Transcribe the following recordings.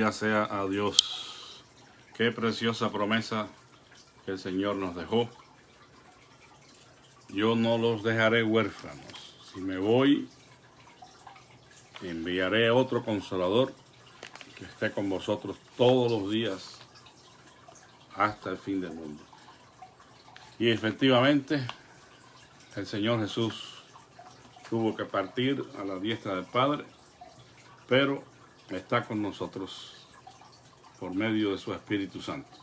Gloria sea a Dios. Qué preciosa promesa que el Señor nos dejó. Yo no los dejaré huérfanos. Si me voy, enviaré otro consolador que esté con vosotros todos los días hasta el fin del mundo. Y efectivamente, el Señor Jesús tuvo que partir a la diestra del Padre, pero está con nosotros por medio de su Espíritu Santo.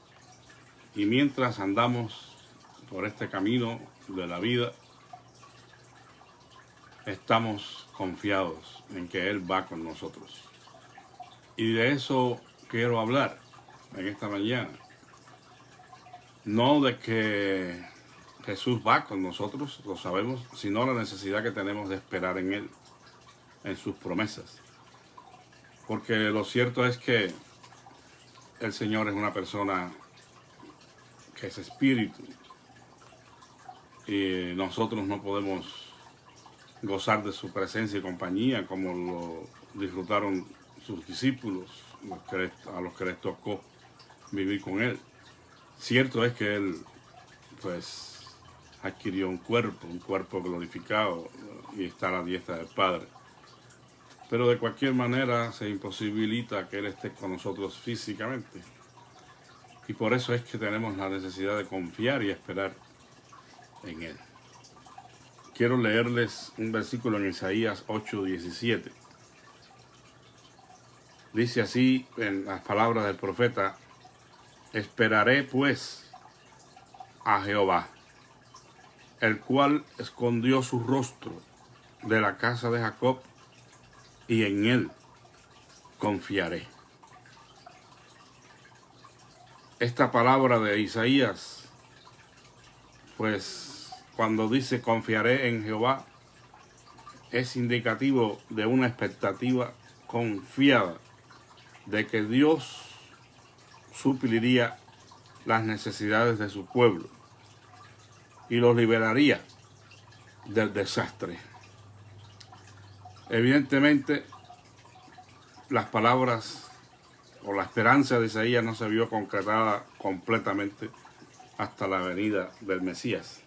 Y mientras andamos por este camino de la vida, estamos confiados en que Él va con nosotros. Y de eso quiero hablar en esta mañana. No de que Jesús va con nosotros, lo sabemos, sino la necesidad que tenemos de esperar en Él, en sus promesas. Porque lo cierto es que el Señor es una persona que es espíritu y nosotros no podemos gozar de su presencia y compañía como lo disfrutaron sus discípulos, a los que les tocó vivir con Él. Cierto es que Él pues adquirió un cuerpo glorificado y está a la diestra del Padre. Pero de cualquier manera se imposibilita que Él esté con nosotros físicamente. Y por eso es que tenemos la necesidad de confiar y esperar en Él. Quiero leerles un versículo en Isaías 8:17. Dice así en las palabras del profeta: esperaré pues a Jehová, el cual escondió su rostro de la casa de Jacob, y en Él confiaré. Esta palabra de Isaías, pues cuando dice confiaré en Jehová, es indicativo de una expectativa confiada de que Dios supliría las necesidades de su pueblo y los liberaría del desastre. Evidentemente, las palabras o la esperanza de Isaías no se vio concretada completamente hasta la venida del Mesías,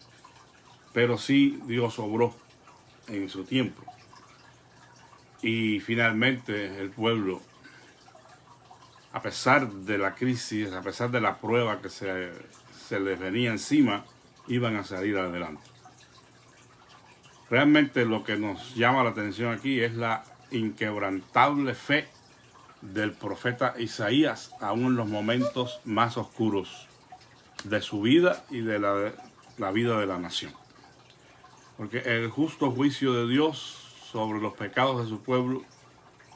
pero sí Dios obró en su tiempo y finalmente el pueblo, a pesar de la crisis, a pesar de la prueba que se les venía encima, iban a salir adelante. Realmente lo que nos llama la atención aquí es la inquebrantable fe del profeta Isaías, aún en los momentos más oscuros de su vida y de la vida de la nación. Porque el justo juicio de Dios sobre los pecados de su pueblo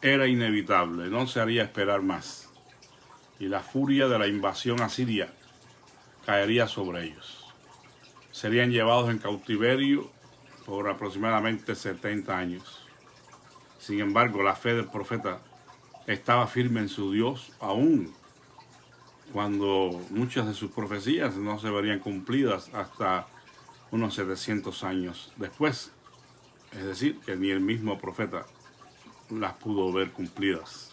era inevitable, no se haría esperar más. Y la furia de la invasión asiria caería sobre ellos. Serían llevados en cautiverio por aproximadamente 70 años. Sin embargo, la fe del profeta estaba firme en su Dios, aún cuando muchas de sus profecías no se verían cumplidas hasta unos 700 años después. Es decir, que ni el mismo profeta las pudo ver cumplidas.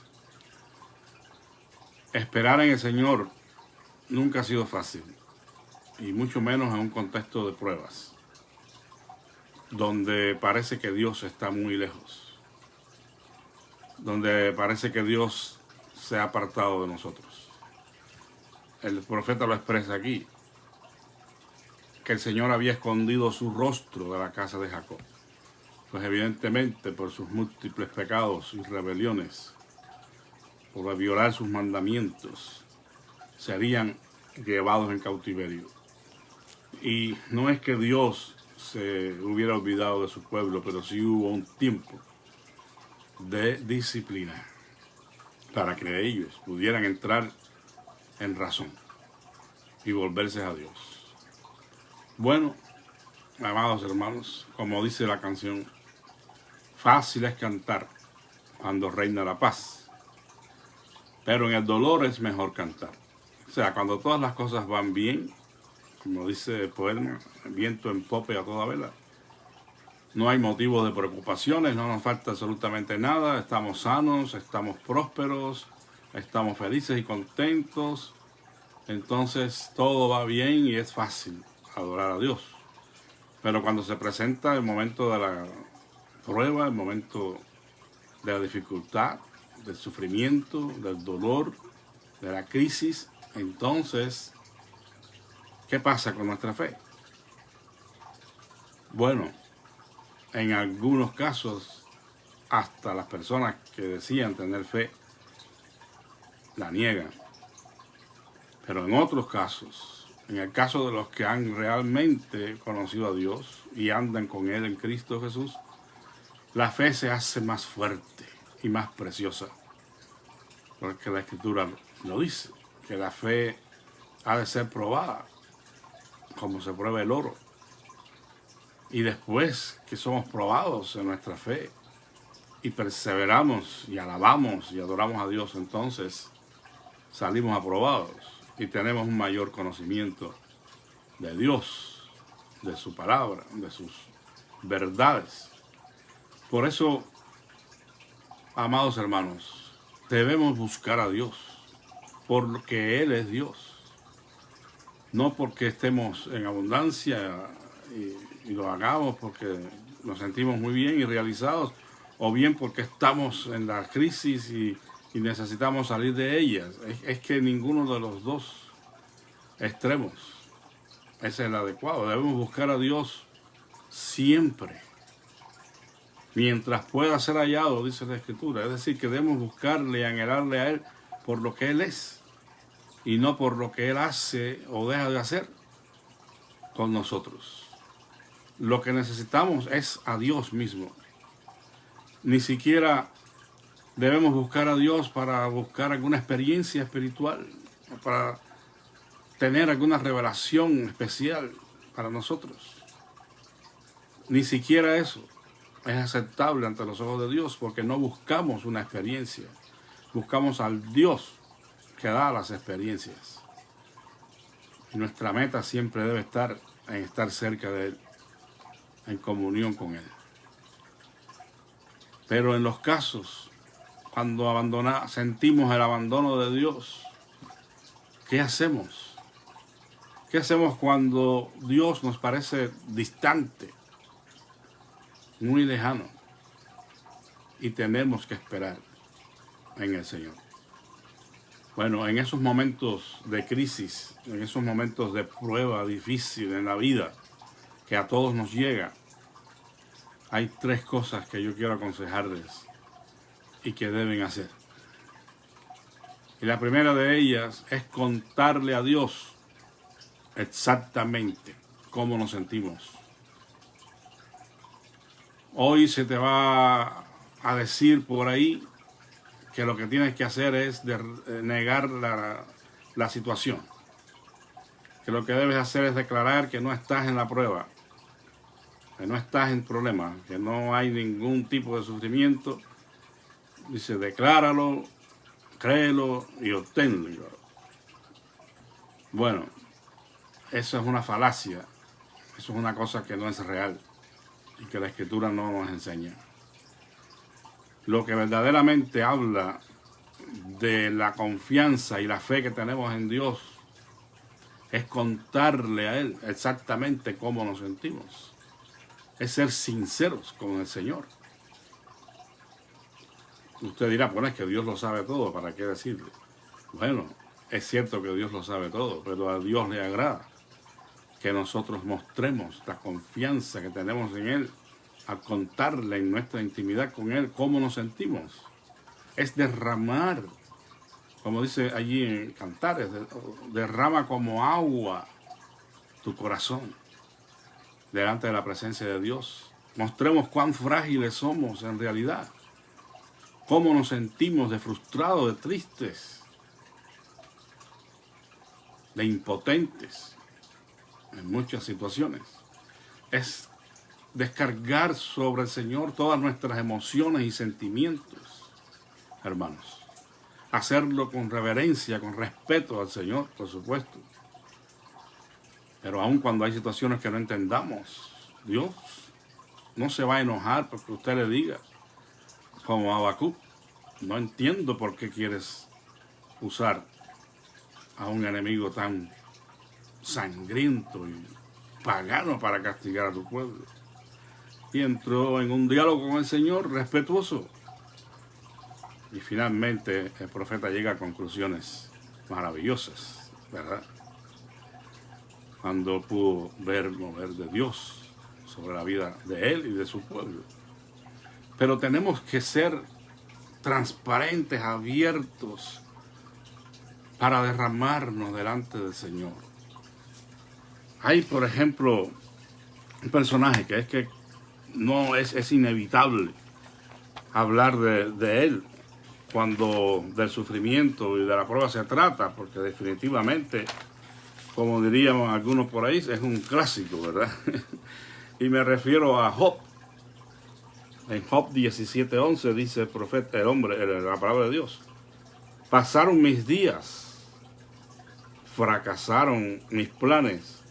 Esperar en el Señor nunca ha sido fácil, y mucho menos en un contexto de pruebas, donde parece que Dios está muy lejos, donde parece que Dios se ha apartado de nosotros. El profeta lo expresa aquí, que el Señor había escondido su rostro de la casa de Jacob. Pues evidentemente por sus múltiples pecados y rebeliones, por violar sus mandamientos, serían llevados en cautiverio. Y no es que Dios se hubiera olvidado de su pueblo, pero sí hubo un tiempo de disciplina para que ellos pudieran entrar en razón y volverse a Dios. Bueno, amados hermanos, como dice la canción, fácil es cantar cuando reina la paz, pero en el dolor es mejor cantar. O sea, cuando todas las cosas van bien, como dice el poema, viento en popa y a toda vela, no hay motivos de preocupaciones, no nos falta absolutamente nada, estamos sanos, estamos prósperos, estamos felices y contentos, entonces todo va bien y es fácil adorar a Dios. Pero cuando se presenta el momento de la prueba, el momento de la dificultad, del sufrimiento, del dolor, de la crisis, entonces, ¿qué pasa con nuestra fe? Bueno, en algunos casos, hasta las personas que decían tener fe, la niegan. Pero en otros casos, en el caso de los que han realmente conocido a Dios y andan con Él en Cristo Jesús, la fe se hace más fuerte y más preciosa. Porque la Escritura lo dice, que la fe ha de ser probada, como se prueba el oro. Y después que somos probados en nuestra fe y perseveramos y alabamos y adoramos a Dios, entonces salimos aprobados y tenemos un mayor conocimiento de Dios, de su palabra, de sus verdades. Por eso, amados hermanos, debemos buscar a Dios, porque Él es Dios. No porque estemos en abundancia y lo hagamos porque nos sentimos muy bien y realizados, o bien porque estamos en la crisis y necesitamos salir de ellas. Es que ninguno de los dos extremos es el adecuado. Debemos buscar a Dios siempre, mientras pueda ser hallado, dice la Escritura. Es decir, que debemos buscarle y anhelarle a Él por lo que Él es, y no por lo que Él hace o deja de hacer con nosotros. Lo que necesitamos es a Dios mismo. Ni siquiera debemos buscar a Dios para buscar alguna experiencia espiritual, para tener alguna revelación especial para nosotros. Ni siquiera eso es aceptable ante los ojos de Dios, porque no buscamos una experiencia. Buscamos al Dios que da las experiencias. Y nuestra meta siempre debe estar en estar cerca de Él, en comunión con Él. Pero en los casos cuando sentimos el abandono de Dios, ¿qué hacemos? ¿Qué hacemos cuando Dios nos parece distante, muy lejano, y tenemos que esperar en el Señor? Bueno, en esos momentos de crisis, en esos momentos de prueba difícil en la vida, que a todos nos llega, hay tres cosas que yo quiero aconsejarles y que deben hacer. Y la primera de ellas es contarle a Dios exactamente cómo nos sentimos. Hoy se te va a decir por ahí que lo que tienes que hacer es negar la situación. Que lo que debes hacer es declarar que no estás en la prueba, que no estás en problema, que no hay ningún tipo de sufrimiento. Dice, decláralo, créelo y obténlo. Bueno, eso es una falacia, eso es una cosa que no es real y que la Escritura no nos enseña. Lo que verdaderamente habla de la confianza y la fe que tenemos en Dios es contarle a Él exactamente cómo nos sentimos. Es ser sinceros con el Señor. Usted dirá, bueno, es que Dios lo sabe todo, ¿para qué decirle? Bueno, es cierto que Dios lo sabe todo, pero a Dios le agrada que nosotros mostremos la confianza que tenemos en Él al contarle en nuestra intimidad con Él cómo nos sentimos. Es derramar, como dice allí en Cantares, derrama como agua tu corazón delante de la presencia de Dios. Mostremos cuán frágiles somos en realidad, cómo nos sentimos de frustrados, de tristes, de impotentes en muchas situaciones. Es descargar sobre el Señor todas nuestras emociones y sentimientos, hermanos. Hacerlo con reverencia, con respeto al Señor, por supuesto. Pero aun cuando hay situaciones que no entendamos, Dios no se va a enojar porque usted le diga, como Habacuc, no entiendo por qué quieres usar a un enemigo tan sangriento y pagano para castigar a tu pueblo. Y entró en un diálogo con el Señor respetuoso. Y finalmente el profeta llega a conclusiones maravillosas, ¿verdad? Cuando pudo ver mover de Dios sobre la vida de él y de su pueblo. Pero tenemos que ser transparentes, abiertos, para derramarnos delante del Señor. Hay, por ejemplo, un personaje que no es inevitable hablar de él cuando del sufrimiento y de la prueba se trata, porque definitivamente, como diríamos algunos por ahí, es un clásico, ¿verdad? Y me refiero a Job. En Job 17:11 dice el profeta, el hombre, la palabra de Dios: pasaron mis días, fracasaron mis planes,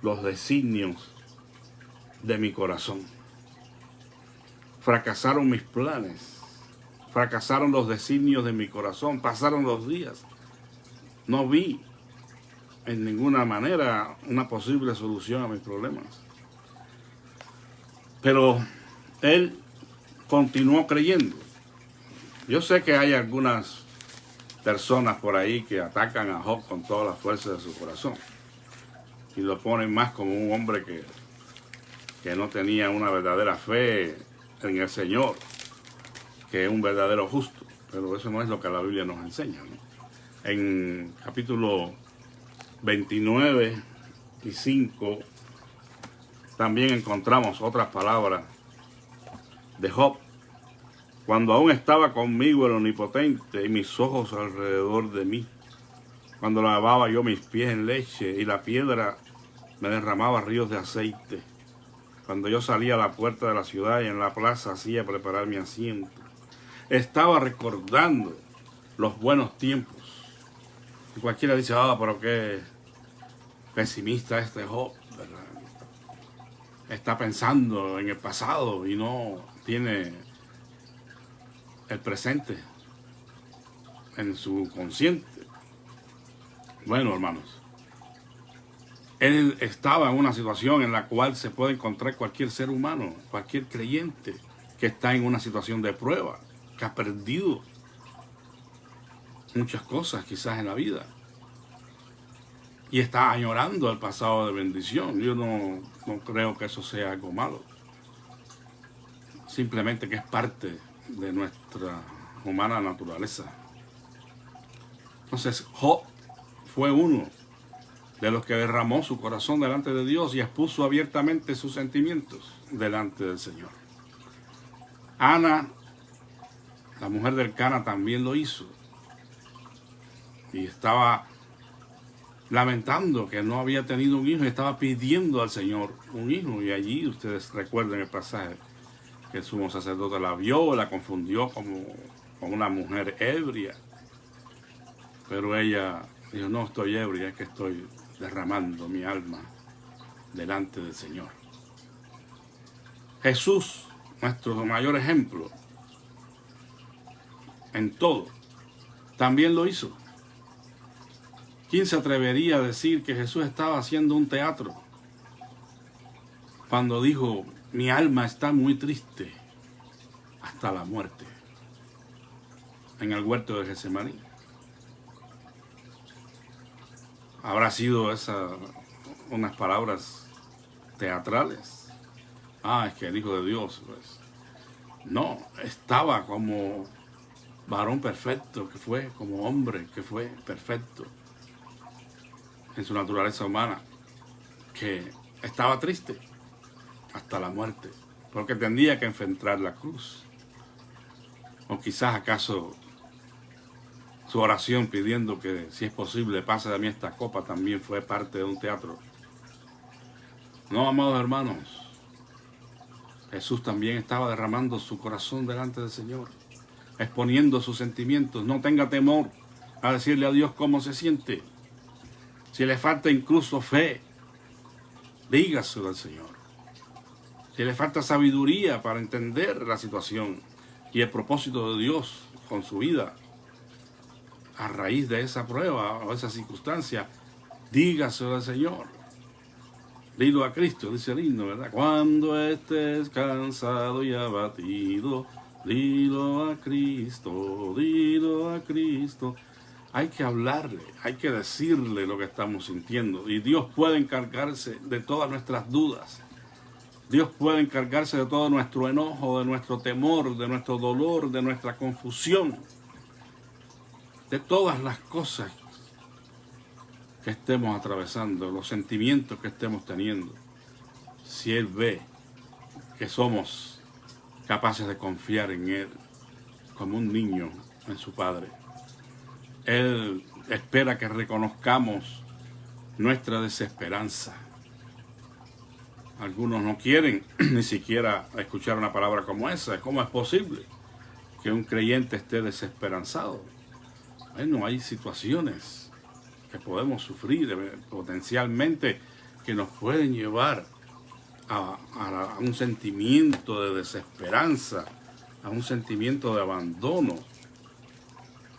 los designios de mi corazón. Fracasaron mis planes, fracasaron los designios de mi corazón, pasaron los días. No vi en ninguna manera una posible solución a mis problemas. Pero él continuó creyendo. Yo sé que hay algunas personas por ahí que atacan a Job con toda la fuerza de su corazón y lo ponen más como un hombre que no tenía una verdadera fe en el Señor, que un verdadero justo. Pero eso no es lo que la Biblia nos enseña, ¿no? En capítulo 29 y 5 también encontramos otras palabras de Job. Cuando aún estaba conmigo el Omnipotente y mis ojos alrededor de mí, cuando lavaba yo mis pies en leche y la piedra me derramaba ríos de aceite, cuando yo salía a la puerta de la ciudad y en la plaza hacía preparar mi asiento, estaba recordando los buenos tiempos. Y cualquiera dice, pero qué pesimista este Job, ¿verdad? Está pensando en el pasado y no tiene el presente en su consciente. Bueno, hermanos, él estaba en una situación en la cual se puede encontrar cualquier ser humano, cualquier creyente que está en una situación de prueba, que ha perdido muchas cosas quizás en la vida y está añorando el pasado de bendición. Yo no creo que eso sea algo malo, simplemente que es parte de nuestra humana naturaleza. Entonces Job fue uno de los que derramó su corazón delante de Dios y expuso abiertamente sus sentimientos delante del Señor. Ana, la mujer del Cana, también lo hizo y estaba lamentando que no había tenido un hijo y estaba pidiendo al Señor un hijo. Y allí ustedes recuerden el pasaje que el sumo sacerdote la vio, la confundió con una mujer ebria, pero ella dijo, no estoy ebria, es que estoy derramando mi alma delante del Señor. Jesús, nuestro mayor ejemplo en todo, también lo hizo. ¿Quién se atrevería a decir que Jesús estaba haciendo un teatro cuando dijo, mi alma está muy triste hasta la muerte, en el huerto de Getsemaní? ¿Habrá sido unas palabras teatrales? Es que el Hijo de Dios, pues. No, estaba como varón perfecto que fue, como hombre que fue perfecto en su naturaleza humana, que estaba triste hasta la muerte, porque tendría que enfrentar la cruz. O quizás acaso su oración pidiendo que, si es posible, pase de mí esta copa, también fue parte de un teatro. No, amados hermanos, Jesús también estaba derramando su corazón delante del Señor, exponiendo sus sentimientos. No tenga temor a decirle a Dios cómo se siente. Si le falta incluso fe, dígaselo al Señor. Si le falta sabiduría para entender la situación y el propósito de Dios con su vida, a raíz de esa prueba o esa circunstancia, dígaselo al Señor. Dilo a Cristo, dice el himno, ¿verdad? Cuando estés cansado y abatido, dilo a Cristo, dilo a Cristo. Hay que hablarle, hay que decirle lo que estamos sintiendo. Y Dios puede encargarse de todas nuestras dudas. Dios puede encargarse de todo nuestro enojo, de nuestro temor, de nuestro dolor, de nuestra confusión. De todas las cosas que estemos atravesando, los sentimientos que estemos teniendo. Si Él ve que somos capaces de confiar en Él, como un niño en su Padre. Él espera que reconozcamos nuestra desesperanza. Algunos no quieren ni siquiera escuchar una palabra como esa. ¿Cómo es posible que un creyente esté desesperanzado? Bueno, hay situaciones que podemos sufrir potencialmente que nos pueden llevar a un sentimiento de desesperanza, a un sentimiento de abandono,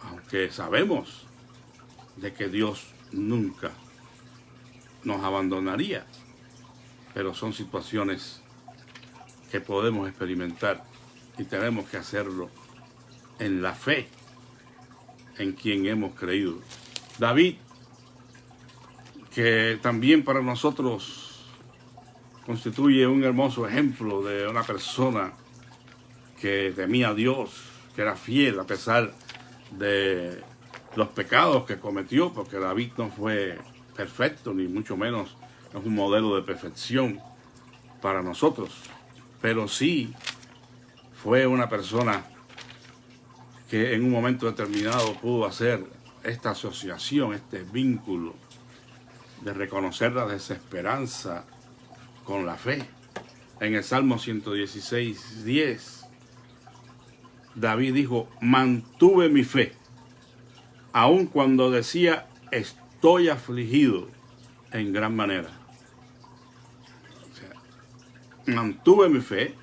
aunque sabemos de que Dios nunca nos abandonaría, pero son situaciones que podemos experimentar y tenemos que hacerlo en la fe en quien hemos creído. David, que también para nosotros constituye un hermoso ejemplo de una persona que temía a Dios, que era fiel a pesar de los pecados que cometió, porque David no fue perfecto, ni mucho menos es un modelo de perfección para nosotros, pero sí fue una persona que en un momento determinado pudo hacer esta asociación, este vínculo de reconocer la desesperanza con la fe. En el Salmo 116:10, David dijo: mantuve mi fe, aun cuando decía estoy afligido en gran manera. O sea, mantuve mi fe,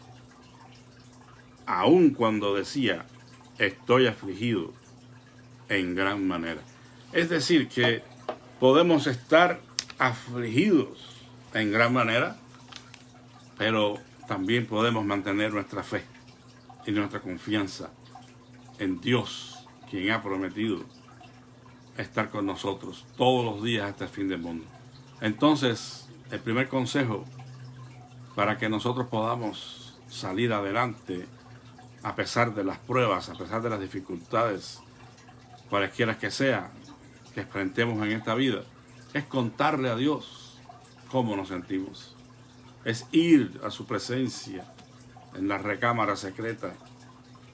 aun cuando decía estoy afligido en gran manera. Es decir, que podemos estar afligidos en gran manera, pero también podemos mantener nuestra fe y nuestra confianza en Dios, quien ha prometido estar con nosotros todos los días hasta el fin del mundo. Entonces, el primer consejo para que nosotros podamos salir adelante a pesar de las pruebas, a pesar de las dificultades, cualesquiera que sea, que enfrentemos en esta vida, es contarle a Dios cómo nos sentimos. Es ir a su presencia en la recámara secreta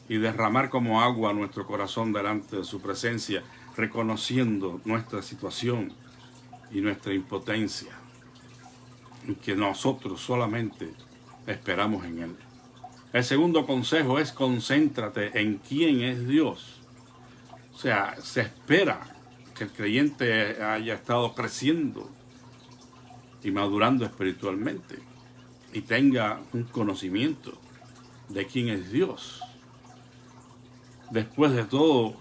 y derramar como agua nuestro corazón delante de su presencia, reconociendo nuestra situación y nuestra impotencia, y que nosotros solamente esperamos en Él. El segundo consejo es concéntrate en quién es Dios. O sea, se espera que el creyente haya estado creciendo y madurando espiritualmente y tenga un conocimiento de quién es Dios. Después de todo,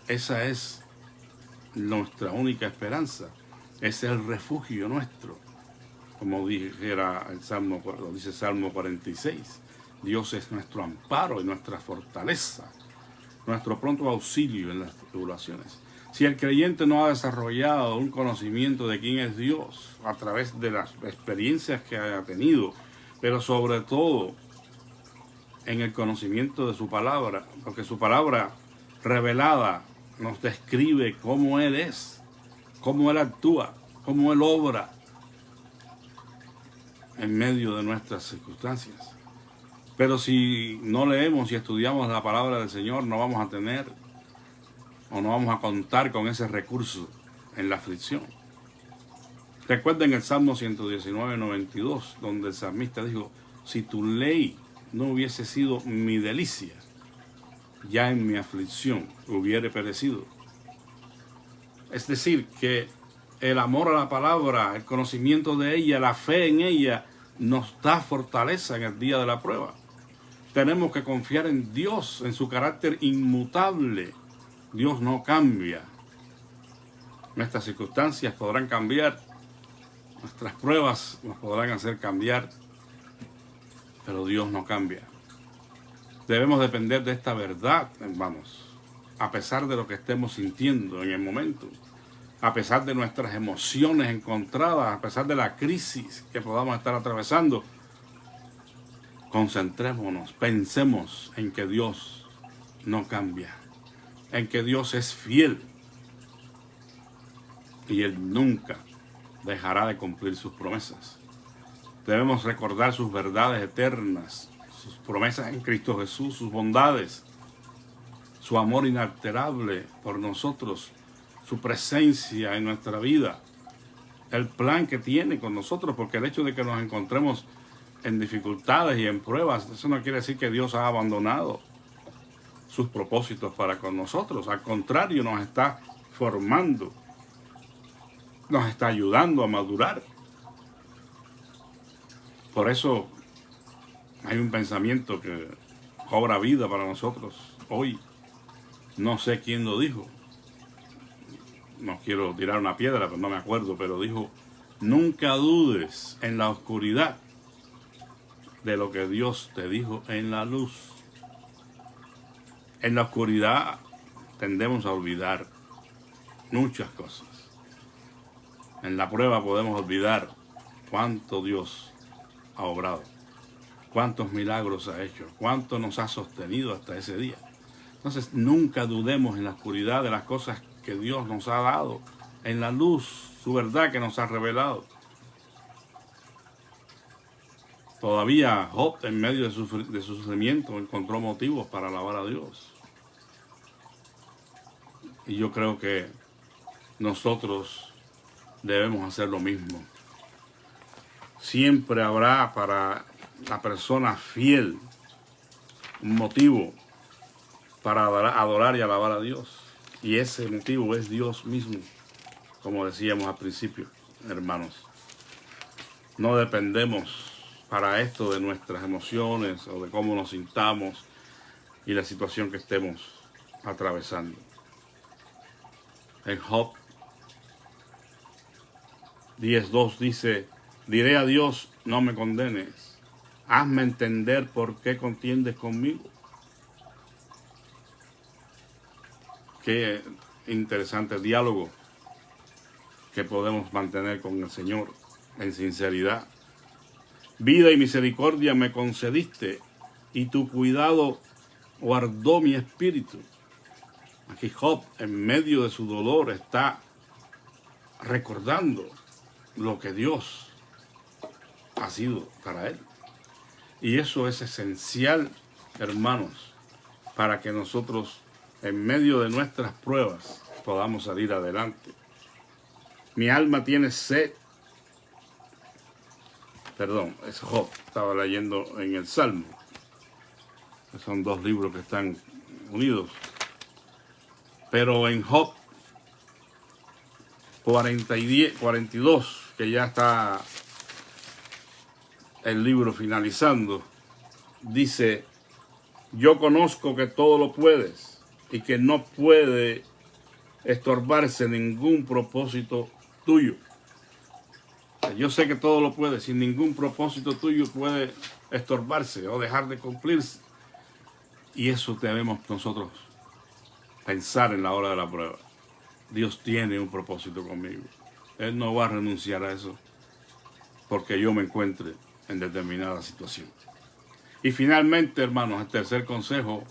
esa es nuestra única esperanza, es el refugio nuestro, como dijera el Salmo, lo dice Salmo 46. Dios es nuestro amparo y nuestra fortaleza, nuestro pronto auxilio en las tribulaciones. Si el creyente no ha desarrollado un conocimiento de quién es Dios a través de las experiencias que haya tenido, pero sobre todo en el conocimiento de su palabra, porque su palabra revelada nos describe cómo Él es, cómo Él actúa, cómo Él obra en medio de nuestras circunstancias. Pero si no leemos y estudiamos la palabra del Señor, no vamos a tener o no vamos a contar con ese recurso en la aflicción. Recuerden el Salmo 119:92, donde el salmista dijo: si tu ley no hubiese sido mi delicia, ya en mi aflicción hubiere perecido. Es decir, que el amor a la palabra, el conocimiento de ella, la fe en ella, nos da fortaleza en el día de la prueba. Tenemos que confiar en Dios, en su carácter inmutable. Dios no cambia, Nuestras circunstancias podrán cambiar, nuestras pruebas nos podrán hacer cambiar, pero Dios no cambia. Debemos depender de esta verdad, hermanos, a pesar de lo que estemos sintiendo en el momento, a pesar de nuestras emociones encontradas, a pesar de la crisis que podamos estar atravesando. Concentrémonos, pensemos en que Dios no cambia, en que Dios es fiel y Él nunca dejará de cumplir sus promesas. Debemos recordar sus verdades eternas, sus promesas en Cristo Jesús, sus bondades, su amor inalterable por nosotros, su presencia en nuestra vida, el plan que tiene con nosotros, porque el hecho de que nos encontremos en dificultades y en pruebas, eso no quiere decir que Dios ha abandonado sus propósitos para con nosotros. Al contrario, nos está formando, nos está ayudando a madurar. Por eso hay un pensamiento que cobra vida para nosotros hoy. No sé quién lo dijo. No quiero tirar una piedra, pero no me acuerdo, pero dijo: nunca dudes en la oscuridad de lo que Dios te dijo en la luz. En la oscuridad tendemos a olvidar muchas cosas. En la prueba podemos olvidar cuánto Dios ha obrado, cuántos milagros ha hecho, cuánto nos ha sostenido hasta ese día. Entonces, nunca dudemos en la oscuridad de las cosas que Dios nos ha dado, en la luz, su verdad que nos ha revelado. Todavía Job, en medio de su sufrimiento, encontró motivos para alabar a Dios. Y yo creo que nosotros debemos hacer lo mismo. Siempre habrá para la persona fiel un motivo para adorar y alabar a Dios. Y ese motivo es Dios mismo, como decíamos al principio, hermanos. No dependemos para esto de nuestras emociones o de cómo nos sintamos y la situación que estemos atravesando. En Job 10:2 dice: diré a Dios, no me condenes, hazme entender por qué contiendes conmigo. Qué interesante diálogo que podemos mantener con el Señor en sinceridad. Vida y misericordia me concediste, y tu cuidado guardó mi espíritu. Aquí Job, en medio de su dolor, está recordando lo que Dios ha sido para él. Y eso es esencial, hermanos, para que nosotros, en medio de nuestras pruebas, podamos salir adelante. Mi alma tiene sed. Perdón, es Job, estaba leyendo en el Salmo. Son dos libros que están unidos. Pero en Job 42, que ya está el libro finalizando, dice: yo conozco que todo lo puedes y que no puede estorbarse ningún propósito tuyo. Yo sé que todo lo puede, sin ningún propósito tuyo puede estorbarse o dejar de cumplirse. Y eso debemos nosotros pensar en la hora de la prueba. Dios tiene un propósito conmigo. Él no va a renunciar a eso porque yo me encuentre en determinada situación. Y finalmente, hermanos, el tercer consejo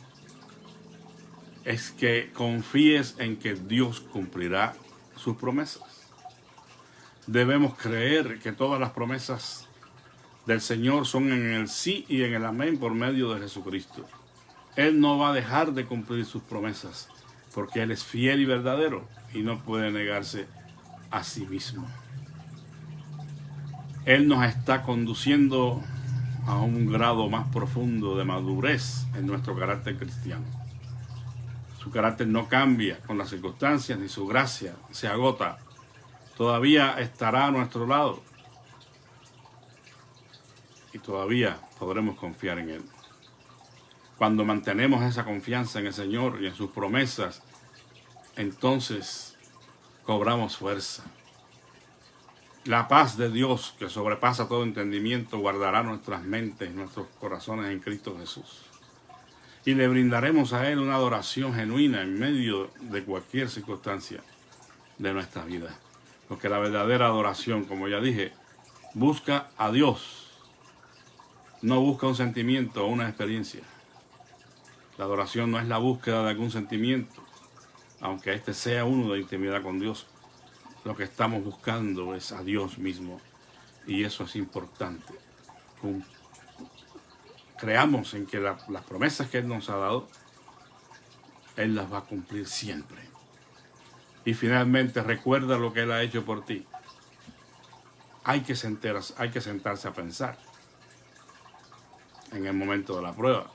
es que confíes en que Dios cumplirá sus promesas. Debemos creer que todas las promesas del Señor son en el sí y en el amén por medio de Jesucristo. Él no va a dejar de cumplir sus promesas porque Él es fiel y verdadero y no puede negarse a sí mismo. Él nos está conduciendo a un grado más profundo de madurez en nuestro carácter cristiano. Su carácter no cambia con las circunstancias, ni su gracia se agota. Todavía estará a nuestro lado y todavía podremos confiar en Él. Cuando mantenemos esa confianza en el Señor y en sus promesas, entonces cobramos fuerza. La paz de Dios, que sobrepasa todo entendimiento, guardará nuestras mentes y nuestros corazones en Cristo Jesús. Y le brindaremos a Él una adoración genuina en medio de cualquier circunstancia de nuestra vida. Porque la verdadera adoración, como ya dije, busca a Dios. No busca un sentimiento o una experiencia. La adoración no es la búsqueda de algún sentimiento, aunque este sea uno de intimidad con Dios. Lo que estamos buscando es a Dios mismo, y eso es importante. Creamos en que las promesas que Él nos ha dado, Él las va a cumplir siempre. Y finalmente, recuerda lo que Él ha hecho por ti. Hay que sentarse a pensar en el momento de la prueba,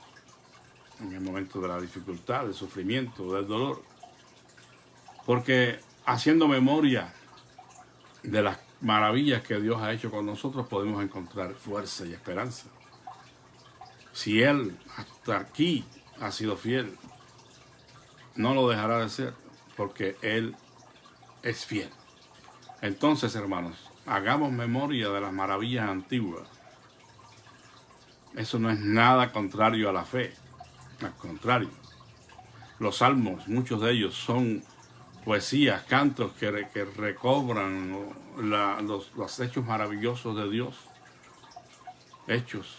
en el momento de la dificultad, del sufrimiento, del dolor. Porque haciendo memoria de las maravillas que Dios ha hecho con nosotros, podemos encontrar fuerza y esperanza. Si Él hasta aquí ha sido fiel, no lo dejará de ser, porque Él es fiel. Entonces, hermanos, hagamos memoria de las maravillas antiguas. Eso no es nada contrario a la fe, al contrario. Los salmos, muchos de ellos son poesías, cantos que recobran los hechos maravillosos de Dios, hechos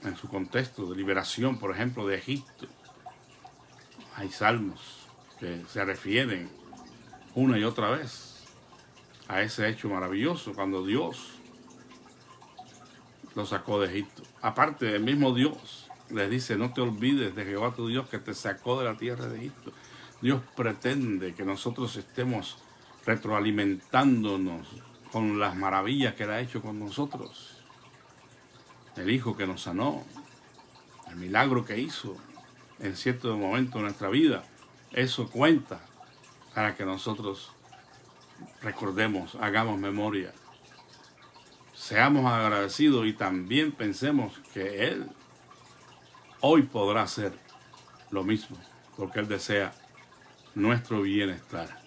en su contexto de liberación, por ejemplo, de Egipto. Hay salmos que se refieren una y otra vez a ese hecho maravilloso, cuando Dios lo sacó de Egipto. Aparte, el mismo Dios les dice: no te olvides de Jehová tu Dios, que te sacó de la tierra de Egipto. Dios pretende que nosotros estemos retroalimentándonos con las maravillas que Él ha hecho con nosotros. El Hijo que nos sanó, el milagro que hizo en cierto momento de nuestra vida, eso cuenta para que nosotros recordemos, hagamos memoria, seamos agradecidos y también pensemos que Él hoy podrá hacer lo mismo, porque Él desea nuestro bienestar.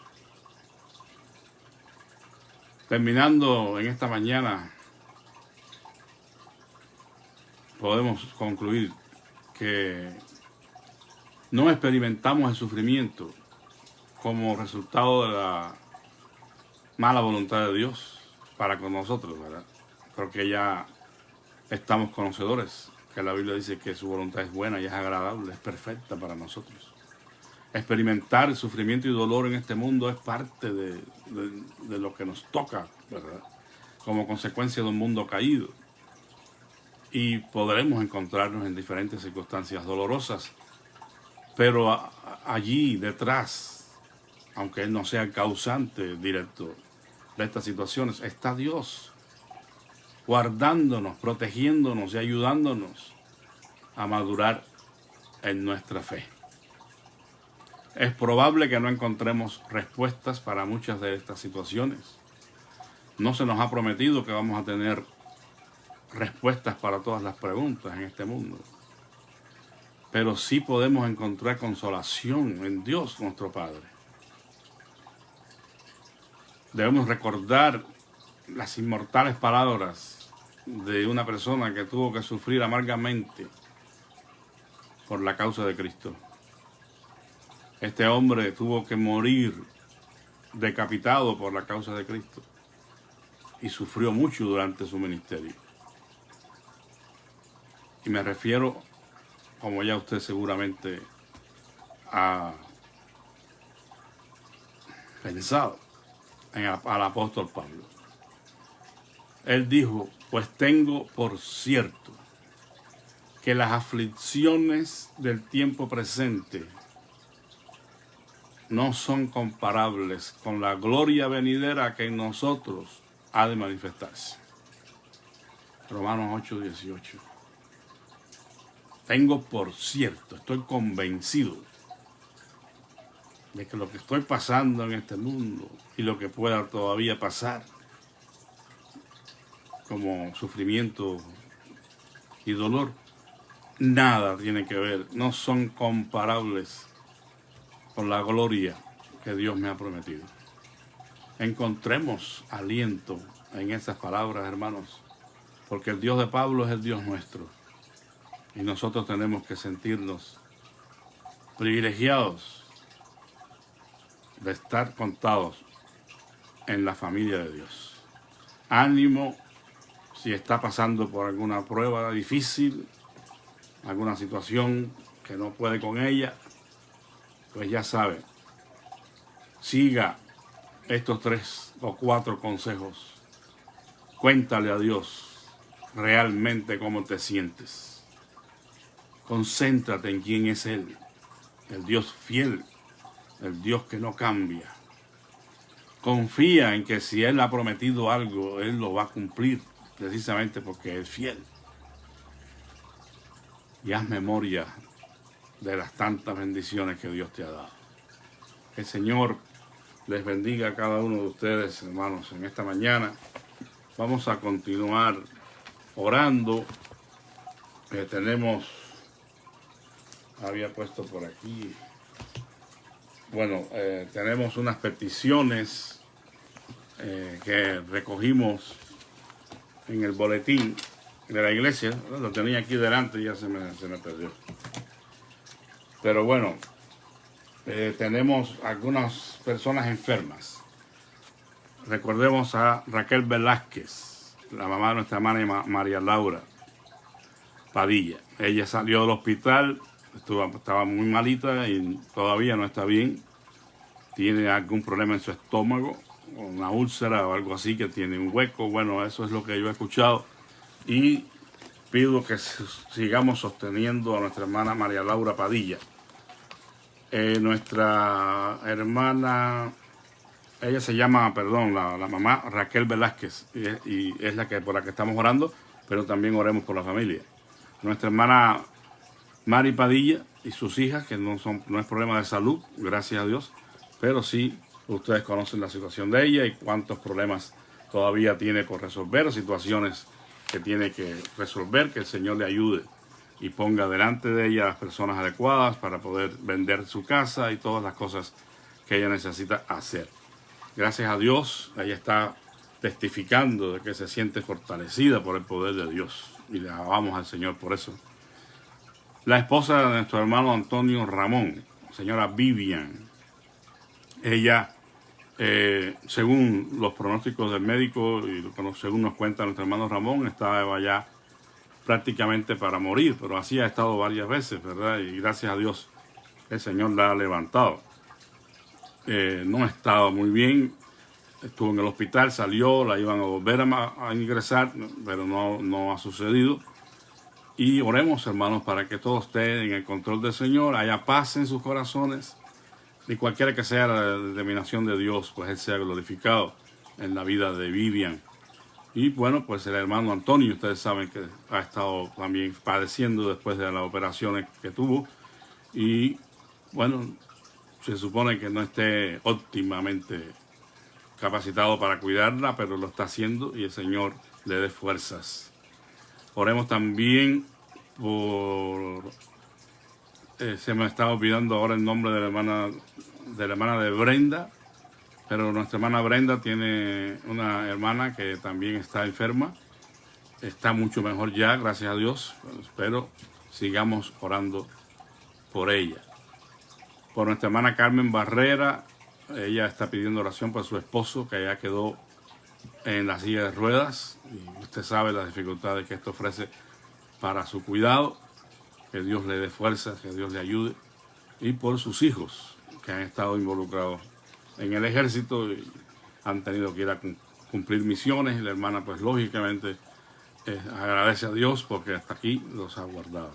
Terminando en esta mañana, podemos concluir que no experimentamos el sufrimiento como resultado de la mala voluntad de Dios para con nosotros, ¿verdad? Porque ya estamos conocedores que la Biblia dice que su voluntad es buena y es agradable, es perfecta para nosotros. Experimentar sufrimiento y dolor en este mundo es parte de lo que nos toca, ¿verdad? Como consecuencia de un mundo caído. Y podremos encontrarnos en diferentes circunstancias dolorosas, pero allí detrás, aunque Él no sea el causante directo de estas situaciones, está Dios, guardándonos, protegiéndonos y ayudándonos a madurar en nuestra fe. Es probable que no encontremos respuestas para muchas de estas situaciones. No se nos ha prometido que vamos a tener respuestas para todas las preguntas en este mundo. Pero sí podemos encontrar consolación en Dios nuestro Padre. Debemos recordar las inmortales palabras de una persona que tuvo que sufrir amargamente por la causa de Cristo. Este hombre tuvo que morir decapitado por la causa de Cristo y sufrió mucho durante su ministerio. Y me refiero, como ya usted seguramente ha pensado, al apóstol Pablo. Él dijo: pues tengo por cierto que las aflicciones del tiempo presente no son comparables con la gloria venidera que en nosotros ha de manifestarse. Romanos 8:18. Tengo por cierto, estoy convencido de que lo que estoy pasando en este mundo y lo que pueda todavía pasar como sufrimiento y dolor, nada tiene que ver, no son comparables con la gloria que Dios me ha prometido. encontremos aliento en esas palabras, hermanos, porque el Dios de Pablo es el Dios nuestro y nosotros tenemos que sentirnos privilegiados de estar contados en la familia de Dios. Ánimo si está pasando por alguna prueba difícil, alguna situación que no puede con ella, pues ya sabe, siga estos 3 o 4 consejos. Cuéntale a Dios realmente cómo te sientes. Concéntrate en quién es Él, el Dios fiel, el Dios que no cambia. Confía en que si Él ha prometido algo, Él lo va a cumplir, precisamente porque es fiel. Y haz memoria de las tantas bendiciones que Dios te ha dado. El Señor les bendiga a cada uno de ustedes, hermanos, en esta mañana. Vamos a continuar orando. Había puesto por aquí, bueno, tenemos unas peticiones que recogimos en el boletín de la iglesia. Lo tenía aquí delante y ya se me perdió. Pero bueno, tenemos algunas personas enfermas. Recordemos a Raquel Velázquez, la mamá de nuestra hermana María Laura Padilla. Ella salió del hospital, estaba muy malita y todavía no está bien. Tiene algún problema en su estómago, una úlcera o algo así, que tiene un hueco. Bueno, eso es lo que yo he escuchado. Y pido que sigamos sosteniendo a nuestra hermana María Laura Padilla. Nuestra hermana, ella se llama, la mamá Raquel Velázquez, y es por la que estamos orando, pero también oremos por la familia. Nuestra hermana Mari Padilla y sus hijas, que no es problema de salud, gracias a Dios, pero sí ustedes conocen la situación de ella y cuántos problemas todavía tiene por resolver, situaciones que tiene que resolver, que el Señor le ayude y ponga delante de ella las personas adecuadas para poder vender su casa y todas las cosas que ella necesita hacer. Gracias a Dios, ella está testificando de que se siente fortalecida por el poder de Dios y le alabamos al Señor por eso. La esposa de nuestro hermano Antonio Ramón, señora Vivian, ella, según los pronósticos del médico y según nos cuenta nuestro hermano Ramón, estaba ya prácticamente para morir, pero así ha estado varias veces, ¿verdad? Y gracias a Dios el Señor la ha levantado. No ha estado muy bien, estuvo en el hospital, salió, la iban a volver a ingresar, pero no ha sucedido. Y oremos, hermanos, para que todo esté en el control del Señor, haya paz en sus corazones, y cualquiera que sea la determinación de Dios, pues Él sea glorificado en la vida de Vivian. Y bueno, pues el hermano Antonio, ustedes saben que ha estado también padeciendo después de las operaciones que tuvo. Y bueno, se supone que no esté óptimamente capacitado para cuidarla, pero lo está haciendo y el Señor le dé fuerzas. Oremos también por... se me está olvidando ahora el nombre de la hermana de Brenda, pero nuestra hermana Brenda tiene una hermana que también está enferma. Está mucho mejor ya, gracias a Dios, pero sigamos orando por ella. Por nuestra hermana Carmen Barrera, ella está pidiendo oración por su esposo, que ya quedó en la silla de ruedas, y usted sabe las dificultades que esto ofrece para su cuidado. Que Dios le dé fuerzas, que Dios le ayude. Y por sus hijos, que han estado involucrados en el ejército y han tenido que ir a cumplir misiones, y la hermana pues lógicamente agradece a Dios porque hasta aquí los ha guardado.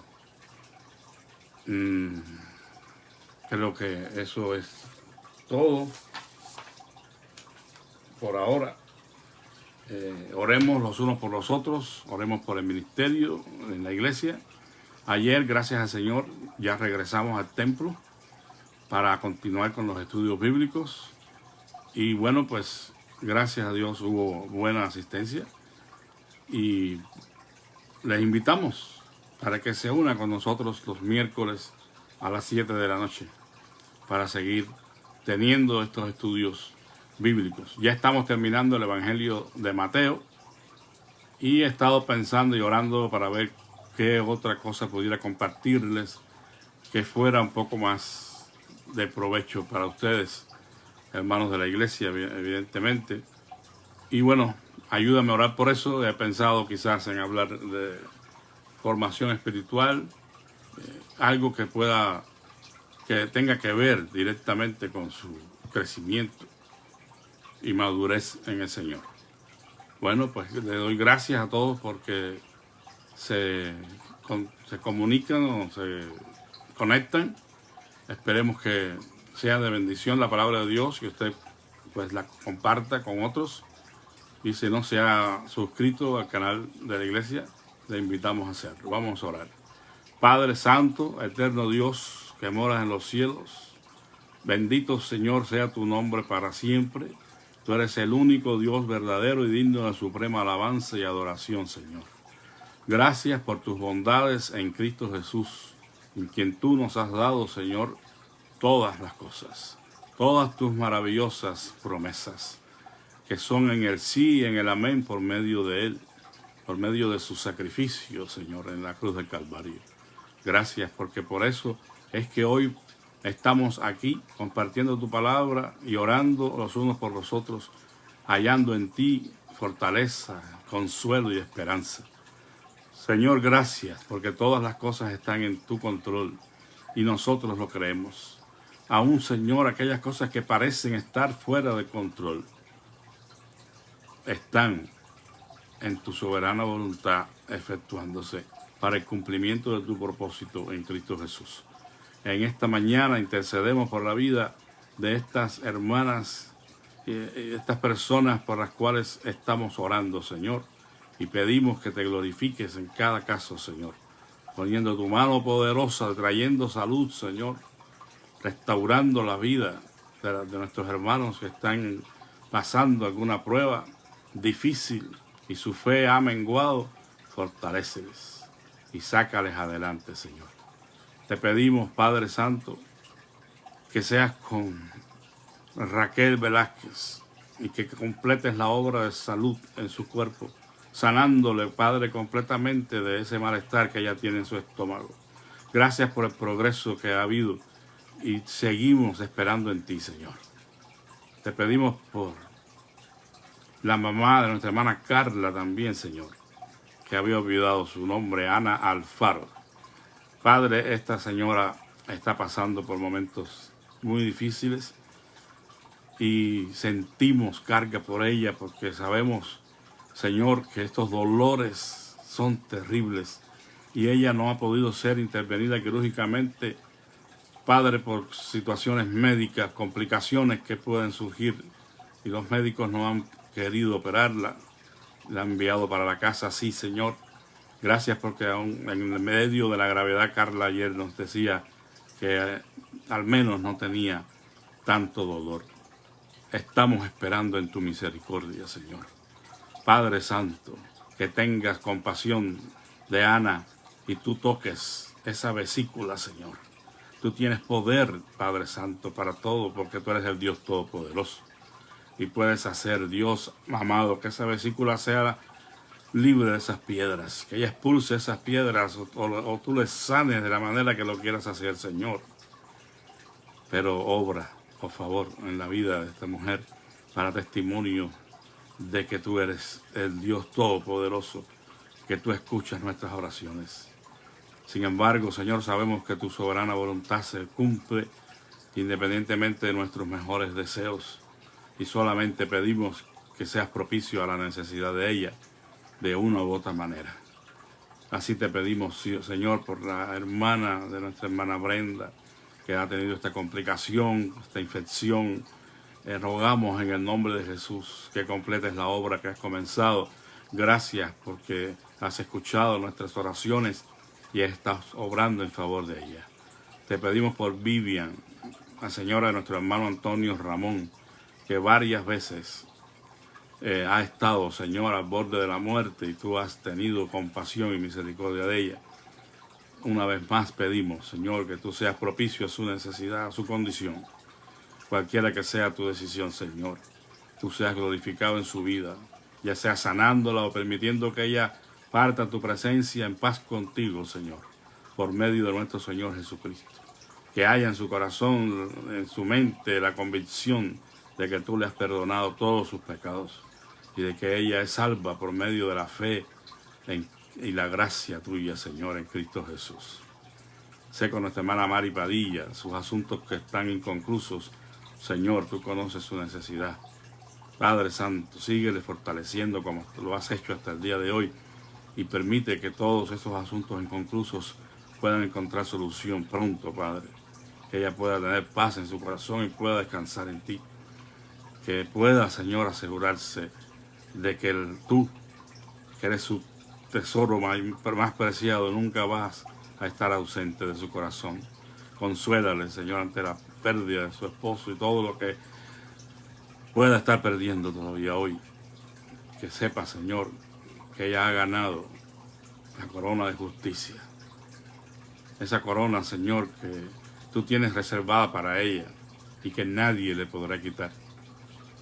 Creo que eso es todo por ahora. Oremos los unos por los otros, oremos por el ministerio en la iglesia. Ayer, gracias al Señor, ya regresamos al templo para continuar con los estudios bíblicos. Y bueno, pues gracias a Dios hubo buena asistencia. Y les invitamos para que se una con nosotros los miércoles a las 7 de la noche para seguir teniendo estos estudios bíblicos. Ya estamos terminando el Evangelio de Mateo y he estado pensando y orando para ver qué otra cosa pudiera compartirles que fuera un poco más de provecho para ustedes, hermanos de la iglesia, evidentemente. Y bueno, ayúdame a orar por eso. He pensado quizás en hablar de formación espiritual, algo que tenga que ver directamente con su crecimiento y madurez en el Señor. Bueno, pues le doy gracias a todos porque se comunican o se conectan. Esperemos que sea de bendición la palabra de Dios, que usted pues la comparta con otros. Y si no se ha suscrito al canal de la iglesia, le invitamos a hacerlo. Vamos a orar. Padre Santo, eterno Dios que moras en los cielos, bendito Señor sea tu nombre para siempre. Tú eres el único Dios verdadero y digno de suprema alabanza y adoración, Señor. Gracias por tus bondades en Cristo Jesús, en quien tú nos has dado, Señor, todas las cosas, todas tus maravillosas promesas, que son en el sí y en el amén por medio de Él, por medio de su sacrificio, Señor, en la cruz del Calvario. Gracias, porque por eso es que hoy estamos aquí compartiendo tu palabra y orando los unos por los otros, hallando en ti fortaleza, consuelo y esperanza. Señor, gracias, porque todas las cosas están en tu control y nosotros lo creemos. Aún, Señor, aquellas cosas que parecen estar fuera de control están en tu soberana voluntad efectuándose para el cumplimiento de tu propósito en Cristo Jesús. En esta mañana intercedemos por la vida de estas hermanas y estas personas por las cuales estamos orando, Señor, y pedimos que te glorifiques en cada caso, Señor, poniendo tu mano poderosa, trayendo salud, Señor, restaurando la vida de nuestros hermanos que están pasando alguna prueba difícil y su fe ha menguado. Fortaléceles y sácales adelante, Señor. Te pedimos, Padre Santo, que seas con Raquel Velázquez y que completes la obra de salud en su cuerpo, sanándole, Padre, completamente de ese malestar que ella tiene en su estómago. Gracias por el progreso que ha habido y seguimos esperando en ti, Señor. Te pedimos por la mamá de nuestra hermana Carla también, Señor, que había olvidado su nombre, Ana Alfaro. Padre, esta señora está pasando por momentos muy difíciles y sentimos carga por ella porque sabemos, Señor, que estos dolores son terribles y ella no ha podido ser intervenida quirúrgicamente, Padre, por situaciones médicas, complicaciones que pueden surgir y los médicos no han querido operarla, la han enviado para la casa. Sí, Señor, gracias porque aún en el medio de la gravedad, Carla ayer nos decía que al menos no tenía tanto dolor. Estamos esperando en tu misericordia, Señor. Padre Santo, que tengas compasión de Ana y tú toques esa vesícula, Señor. Tú tienes poder, Padre Santo, para todo, porque tú eres el Dios Todopoderoso. Y puedes hacer, Dios amado, que esa vesícula sea libre de esas piedras, que ella expulse esas piedras o tú les sanes de la manera que lo quieras hacer, Señor. Pero obra, por favor, en la vida de esta mujer para testimonio de que tú eres el Dios Todopoderoso, que tú escuchas nuestras oraciones. Sin embargo, Señor, sabemos que tu soberana voluntad se cumple independientemente de nuestros mejores deseos y solamente pedimos que seas propicio a la necesidad de ella de una u otra manera. Así te pedimos, Señor, por la hermana de nuestra hermana Brenda, que ha tenido esta complicación, esta infección. Rogamos en el nombre de Jesús que completes la obra que has comenzado. Gracias porque has escuchado nuestras oraciones y estás obrando en favor de ella. Te pedimos por Vivian, la señora de nuestro hermano Antonio Ramón, que varias veces ha estado, Señor, al borde de la muerte y tú has tenido compasión y misericordia de ella. Una vez más pedimos, Señor, que tú seas propicio a su necesidad, a su condición, cualquiera que sea tu decisión, Señor. tú seas glorificado en su vida, ya sea sanándola o permitiendo que ella parta a tu presencia en paz contigo, Señor, por medio de nuestro Señor Jesucristo. Que haya en su corazón, en su mente, la convicción de que tú le has perdonado todos sus pecados y de que ella es salva por medio de la fe y la gracia tuya, Señor, en Cristo Jesús. Sé con nuestra hermana Mari Padilla, sus asuntos que están inconclusos. Señor, tú conoces su necesidad. Padre Santo, síguele fortaleciendo como lo has hecho hasta el día de hoy y permite que todos esos asuntos inconclusos puedan encontrar solución pronto, Padre. Que ella pueda tener paz en su corazón y pueda descansar en ti. Que pueda, Señor, asegurarse de que tú, que eres su tesoro más preciado, nunca vas a estar ausente de su corazón. Consuélale, Señor, ante la pérdida de su esposo y todo lo que pueda estar perdiendo todavía hoy. Que sepa, Señor, que ella ha ganado la corona de justicia. Esa corona, Señor, que tú tienes reservada para ella y que nadie le podrá quitar.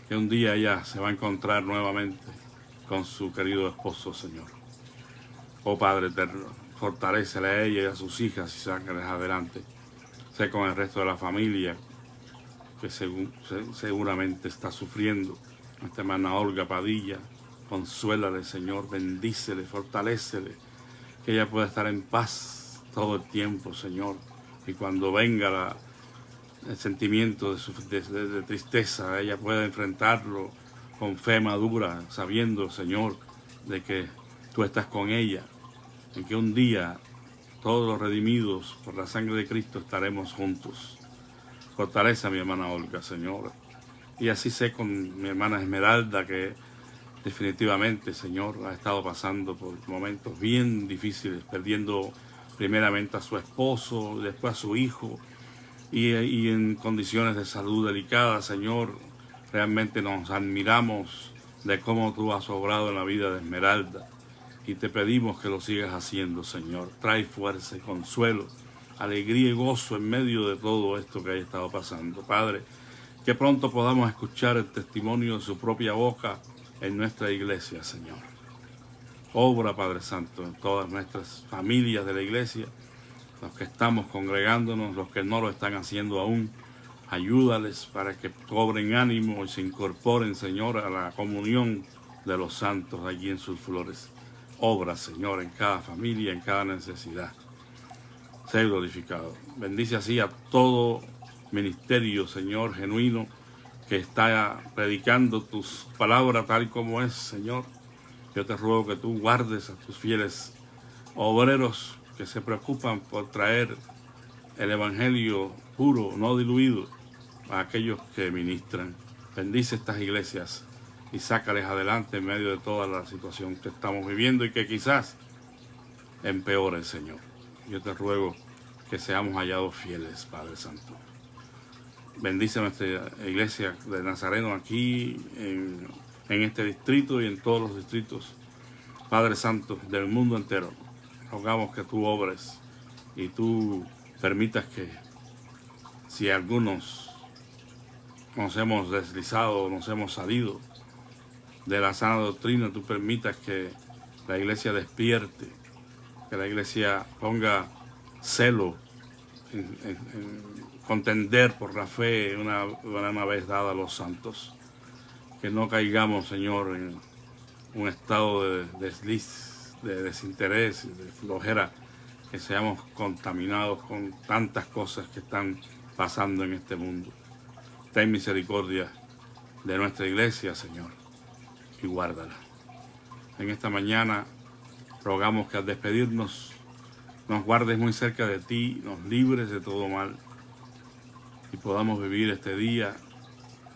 Que un día ella se va a encontrar nuevamente con su querido esposo, Señor. Oh Padre eterno, fortalécele a ella y a sus hijas y sácales adelante. Sé con el resto de la familia que seguramente está sufriendo. Nuestra hermana Olga Padilla, consuélale, Señor, bendícele, fortalécele, que ella pueda estar en paz todo el tiempo, Señor. Y cuando venga el sentimiento de tristeza, ella pueda enfrentarlo con fe madura, sabiendo, Señor, de que tú estás con ella, y que un día todos los redimidos por la sangre de Cristo estaremos juntos. Fortalece a mi hermana Olga, Señor. Y así sé con mi hermana Esmeralda, que definitivamente, Señor, ha estado pasando por momentos bien difíciles, perdiendo primeramente a su esposo, después a su hijo, y en condiciones de salud delicadas, Señor. Realmente nos admiramos de cómo tú has obrado en la vida de Esmeralda. Y te pedimos que lo sigas haciendo, Señor. Trae fuerza y consuelo, alegría y gozo en medio de todo esto que haya estado pasando. Padre, que pronto podamos escuchar el testimonio de su propia boca en nuestra iglesia, Señor. Obra, Padre Santo, en todas nuestras familias de la iglesia, los que estamos congregándonos, los que no lo están haciendo aún. Ayúdales para que cobren ánimo y se incorporen, Señor, a la comunión de los santos allí en sus flores. Obra, Señor, en cada familia, en cada necesidad. Sé glorificado. Bendice así a todo ministerio, Señor, genuino, que está predicando tus palabras tal como es, Señor. Yo te ruego que tú guardes a tus fieles obreros que se preocupan por traer el evangelio puro, no diluido, a aquellos que ministran. Bendice estas iglesias y sácales adelante en medio de toda la situación que estamos viviendo y que quizás empeore, Señor. Yo te ruego que seamos hallados fieles, Padre Santo. Bendice nuestra iglesia de Nazareno aquí en este distrito y en todos los distritos, Padre Santo, del mundo entero. Rogamos que tú obres y tú permitas que si algunos nos hemos deslizado, nos hemos salido de la sana doctrina, tú permitas que la iglesia despierte, que la iglesia ponga celo en contender por la fe una vez dada a los santos. Que no caigamos, Señor, en un estado de desliz, de desinterés, de flojera, que seamos contaminados con tantas cosas que están pasando en este mundo. Ten misericordia de nuestra iglesia, Señor, y guárdala. En esta mañana rogamos que al despedirnos nos guardes muy cerca de ti, nos libres de todo mal y podamos vivir este día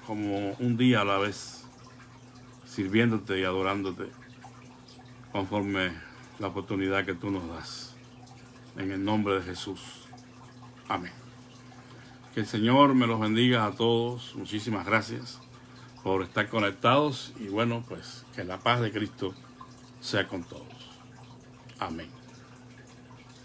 como un día a la vez, sirviéndote y adorándote conforme la oportunidad que tú nos das. En el nombre de Jesús. Amén. Que el Señor me los bendiga a todos. Muchísimas gracias por estar conectados y bueno, pues que la paz de Cristo sea con todos. Amén.